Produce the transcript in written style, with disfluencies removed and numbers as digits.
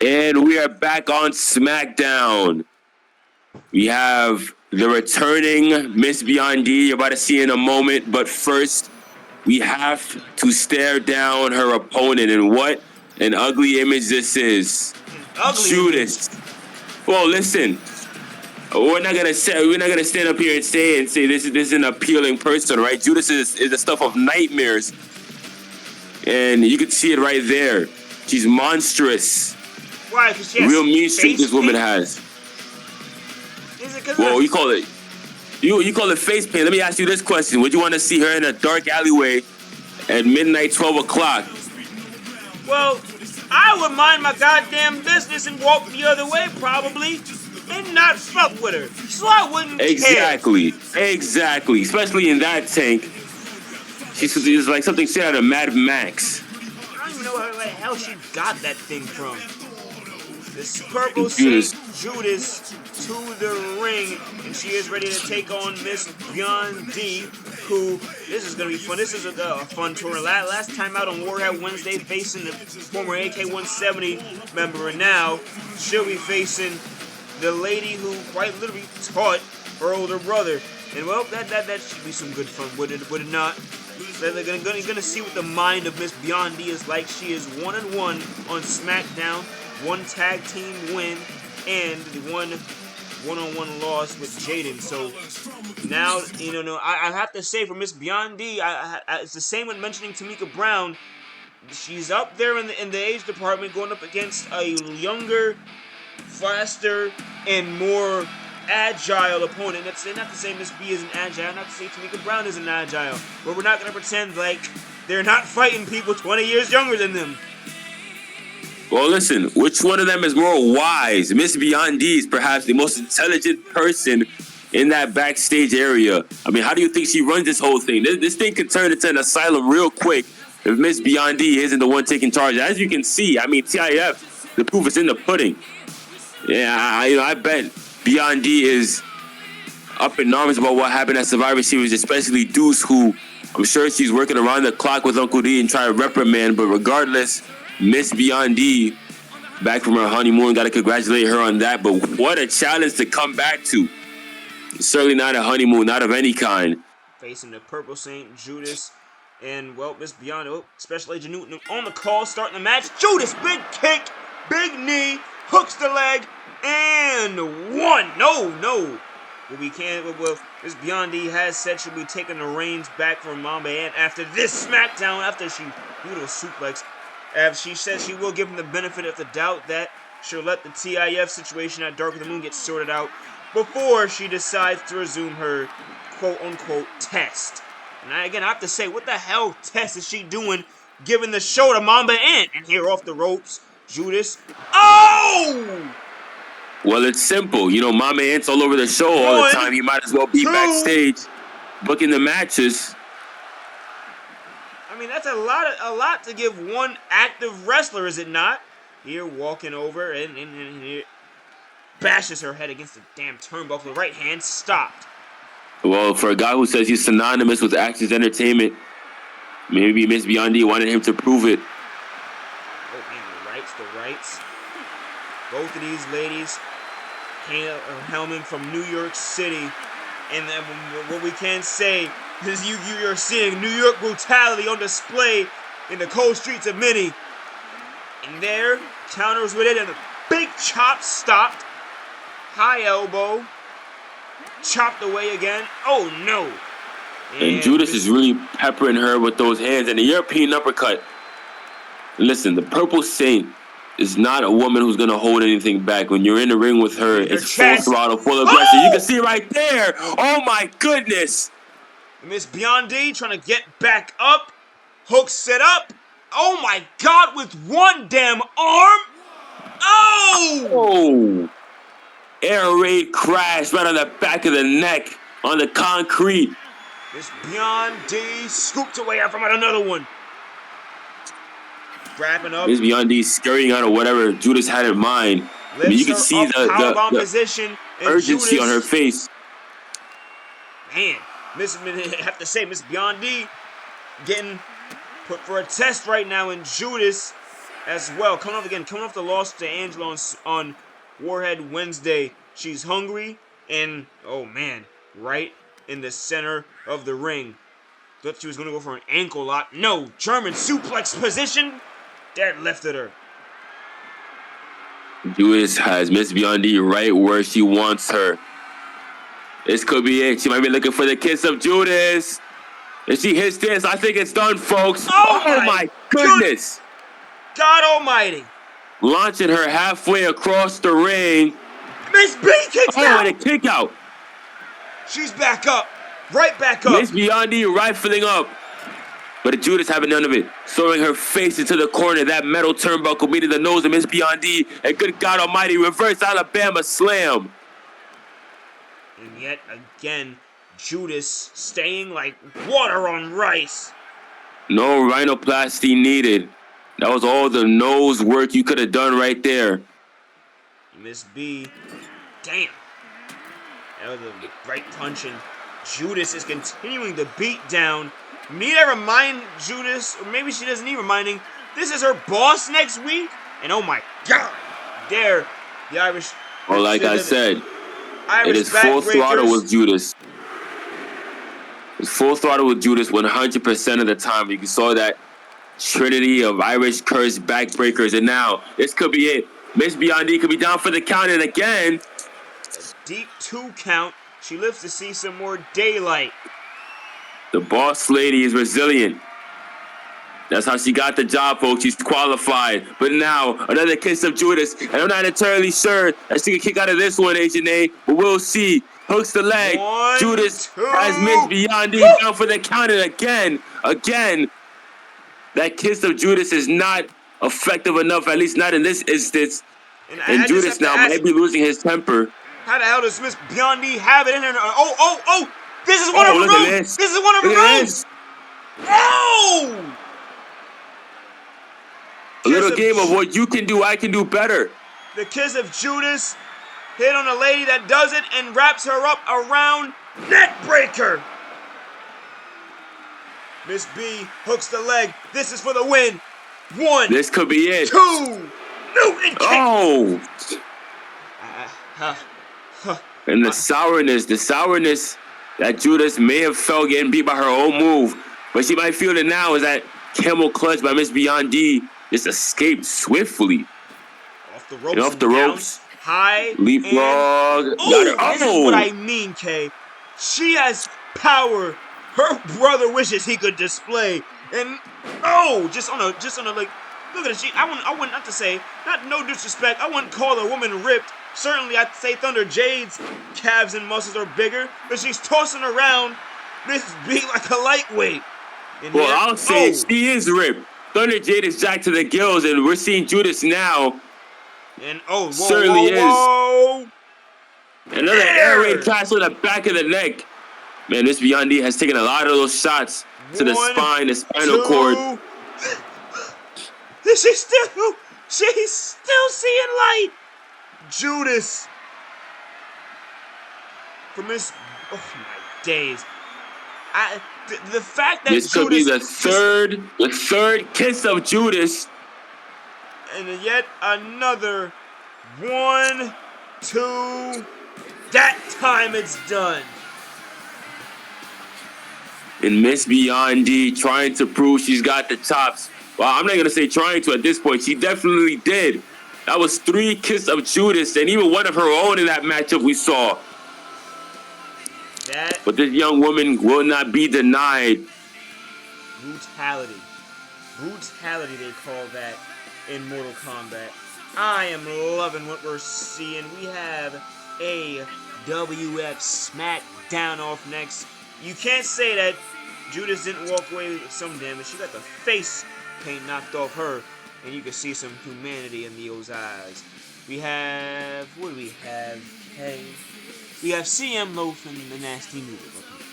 And we are back on Smackdown. We have the returning Miss Biondi. You're about to see in a moment. But first, we have to stare down her opponent. And what an ugly image this is. Judist. Well, listen. We're not gonna stand up here and say this is an appealing person, right? Judist is the stuff of nightmares. And you can see it right there. She's monstrous. Why? Because she has real mean streak this woman has. Is it well, you call it you call it face paint. Let me ask you this question: would you want to see her in a dark alleyway at midnight, 12 o'clock? Well, I would mind my goddamn business and walk the other way, probably, and not fuck with her. So I wouldn't care. Exactly. Especially in that tank. She's like something straight out of Mad Max. I don't even know where the hell she got that thing from. This purple Saint Judist to the ring, and she is ready to take on Miss Biondi, who, this is going to be fun. This is a fun tournament. Last time out on Warhead Wednesday, facing the former AK-170 member, and now she'll be facing the lady who quite literally taught her older brother. And well, that should be some good fun, would it not? So they're gonna see what the mind of Miss Biondi is like. She is 1-1 on SmackDown, one tag team win, and one one-on-one loss with Jaden. So now, I have to say for Miss Biondi, it's the same when mentioning Tamika Brown. She's up there in the age department, going up against a younger, faster, and more agile opponent. That's not to say Miss B isn't agile, not to say Tamika Brown isn't agile, but we're not going to pretend like they're not fighting people 20 years younger than them. Well, listen, which one of them is more wise? Miss Biondi is perhaps the most intelligent person in that backstage area. I mean, how do you think she runs this whole thing? This thing could turn into an asylum real quick if Miss Biondi isn't the one taking charge. As you can see, I mean, TIF, the proof is in the pudding. Yeah, I bet Biondi is up in arms about what happened at Survivor Series, especially Deuce, who I'm sure she's working around the clock with Uncle D and trying to reprimand. But regardless, Miss Biondi, back from her honeymoon, got to congratulate her on that. But what a challenge to come back to. Certainly not a honeymoon, not of any kind. Facing the Purple Saint, Judist, and, well, Miss Biondi, Special Agent Newton on the call, starting the match. Judist, big kick, big knee, hooks the leg, and one. No. Well, Miss Biondi has said she'll be taking the reins back from Mamba Ant after this SmackDown, after she beautiful suplex. She says she will give him the benefit of the doubt that she'll let the TIF situation at Dark of the Moon get sorted out before she decides to resume her quote-unquote test. And I have to say, what the hell test is she doing giving the show to Mamba Ant? And here off the ropes, Judist. Oh! Well, it's simple. Mamba Ant's all over the show all the time. He might as well be backstage booking the matches. I mean, that's a lot to give one active wrestler, is it not? Here, walking over and here, bashes her head against the damn turnbuckle. Right hand stopped. Well, for a guy who says he's synonymous with Access Entertainment, maybe Miss Biondi wanted him to prove it. Oh, man, the rights. Both of these ladies hailing from New York City. And then what we can say is you're seeing New York brutality on display in the cold streets of Minnie. And there, counters with it, and a big chop stopped. High elbow. Chopped away again. Oh, no. And Judist is really peppering her with those hands and the European uppercut. Listen, the Purple Saint is not a woman who's going to hold anything back. When you're in the ring with her, it's full throttle, full aggression. Oh! You can see right there. Oh, my goodness. Miss Biondi trying to get back up. Hooks it up. Oh, my God, with one damn arm. Oh! Air raid crash right on the back of the neck on the concrete. Miss Biondi scooped away from another one. Wrapping up. Miss Biondi scurrying out of whatever Judist had in mind. I mean, you can see the urgency on her face. Man, I have to say, Miss Biondi getting put for a test right now, and Judist as well. Coming off the loss to Angela on Warhead Wednesday. She's hungry and, oh man, right in the center of the ring. Thought she was going to go for an ankle lock. No, German suplex position. That lifted her. Judist has Miss Biondi right where she wants her. This could be it. She might be looking for the kiss of Judist. If she hits this, I think it's done, folks. Oh my goodness. God almighty. Launching her halfway across the ring. Miss B kicks out. And a kick out. She's back up. Right back up. Miss Biondi rifling up. But Judist having none of it. Throwing her face into the corner. That metal turnbuckle meeting the nose of Miss Biondi. And good God almighty, reverse Alabama slam. And yet again, Judist staying like water on rice. No rhinoplasty needed. That was all the nose work you could have done right there. Miss B, damn. That was a right punch, and Judist is continuing to beat down. Need I remind Judist, or maybe she doesn't need reminding, this is her boss next week? And oh my God, there, the Irish. Well, like I said, it is full throttle with Judist. It's full throttle with Judist 100% of the time. You saw that trinity of Irish curse backbreakers, and now this could be it. Miss Biondi could be down for the count, and again, a deep 2 count. She lives to see some more daylight. The boss lady is resilient. That's how she got the job, folks. She's qualified. But now, another kiss of Judist, and I'm not entirely sure that she can kick out of this one, Agent A, but we'll see. Hooks the leg. Judist has Miss Biondi down for the count, and again, that kiss of Judist is not effective enough, at least not in this instance. And Judist now might be losing his temper. How the hell does Miss Biondi have it in her? Oh! This is one of her moves! This is one of her moves! Oh! A little game of what you can do, I can do better. The kiss of Judist hit on a lady that does it and wraps her up around neck breaker. Miss B hooks the leg. This is for the win. 1. This could be it. 2. Newton kick. Oh. And the sourness that Judist may have felt getting beat by her own move, but she might feel it now, is that camel clutch by Miss Biondi just escaped swiftly. Off the ropes. And off the ropes. High. Leapfrog. This is what I mean, Kay. She has power her brother wishes he could display. And just on a like, look at it. I wouldn't not to say, not no disrespect, I wouldn't call a woman ripped. Certainly I'd say Thunder Jade's calves and muscles are bigger, but she's tossing around Miss B like a lightweight. And well, I'll say she is ripped. Thunder Jade is jacked to the gills, and we're seeing Judist now. And certainly is. Another air raid catch on the back of the neck. Man, Miss Biondi has taken a lot of those shots to the spine, the spinal cord. She's still seeing light. Judist. For Miss, oh my days. The fact that this could be the third kiss of Judist. And yet another 1, 2. That time it's done. And Miss Biondi trying to prove she's got the chops. Well, I'm not going to say trying to at this point. She definitely did. That was 3 kisses of Judist, and even one of her own in that matchup we saw. But this young woman will not be denied. Brutality. Brutality, they call that in Mortal Kombat. I am loving what we're seeing. We have a WF Smackdown off next. You can't say that Judist didn't walk away with some damage. She got the face paint knocked off her, and you can see some humanity in those eyes. We have, what do we have? Hey, we have CM Loaf and the Nasty Noodle.